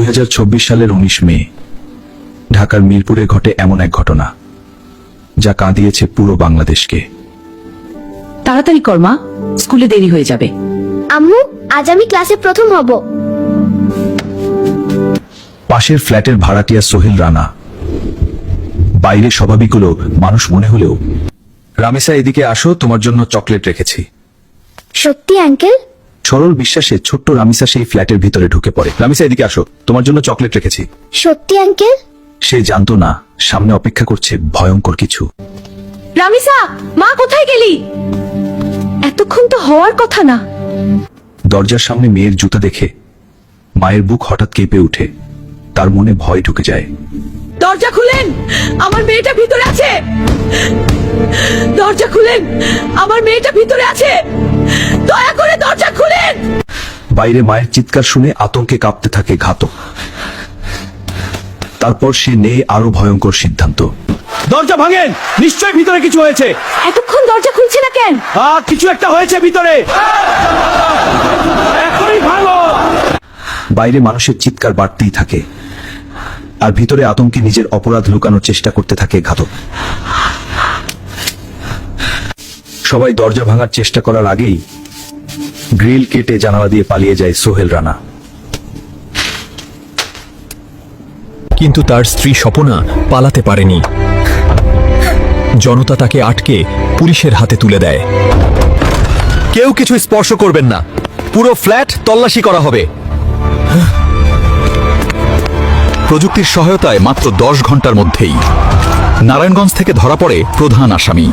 2024 সালের 19 মে ঢাকার মিরপুরে ঘটে এমন এক ঘটনা যা কাঁদিয়েছে পুরো বাংলাদেশকে। তাড়াতাড়ি কর মা, স্কুলে দেরি হয়ে যাবে। আম্মু, আজ আমি ক্লাসে প্রথম হব। পাশের ফ্ল্যাটের ভাড়াটিয়া সোহেল রানা বাইরে স্বাভাবিক হলো মানুষ মনে হলেও, রামেসা এদিকে আসো, তোমার জন্য চকলেট রেখেছি। সত্যি আঙ্কেল? সরল বিশ্বাসে ছোট্ট রামিসা সেই ফ্ল্যাটের ভিতরে ঢুকে পড়ে। রামিসা এদিকে আসো, তোমার জন্য চকলেট রেখেছি। সত্যি আঙ্কেল? সে জানতো না সামনে অপেক্ষা করছে ভয়ঙ্কর কিছু। রামিসা, মা কোথায় গেলি? এতক্ষণ তো হওয়ার কথা না। দরজার সামনে মেয়ের জুতা দেখে মায়ের বুক হঠাৎ কেঁপে উঠে, তার মনে ভয় ঢুকে যায়। দরজা খুলেন, আমার মেয়েটা ভিতরে আছে। দরজা খুলেন, আমার মেয়েটা ভিতরে আছে। দয়া করে দরজা খুলেন। বাইরে মায়ের চিৎকার শুনে আতঙ্কে কাঁপতে থাকে ঘাতক। তারপর সে নেয় আরো ভয়ঙ্কর সিদ্ধান্ত। দরজা ভাঙেন, নিশ্চয়ই ভিতরে কিছু হয়েছে। এতক্ষণ দরজা খুলছে না কেন? কিছু একটা হয়েছে ভিতরে, এখনই ভাঙো। বাইরে মানুষের চিৎকার বাড়তেই থাকে, আর ভিতরে আতঙ্কে নিজের অপরাধ লুকানোর চেষ্টা করতে থাকে ঘাতক। সবাই দরজা ভাঙার চেষ্টা করার আগেই গ্রিল কেটে জানালা দিয়ে পালিয়ে যায় সোহেল রানা। কিন্তু তার স্ত্রী স্বপনা পালাতে পারেনি। জনতা তাকে আটকে পুলিশের হাতে তুলে দেয়। কেউ কিছু স্পর্শ করবেন না, পুরো ফ্ল্যাট তল্লাশি করা হবে। প্রযুক্তির সহায়তায় মাত্র 10 ঘন্টার মধ্যেই নারায়ণগঞ্জ থেকে ধরা পড়ে প্রধান আসামি।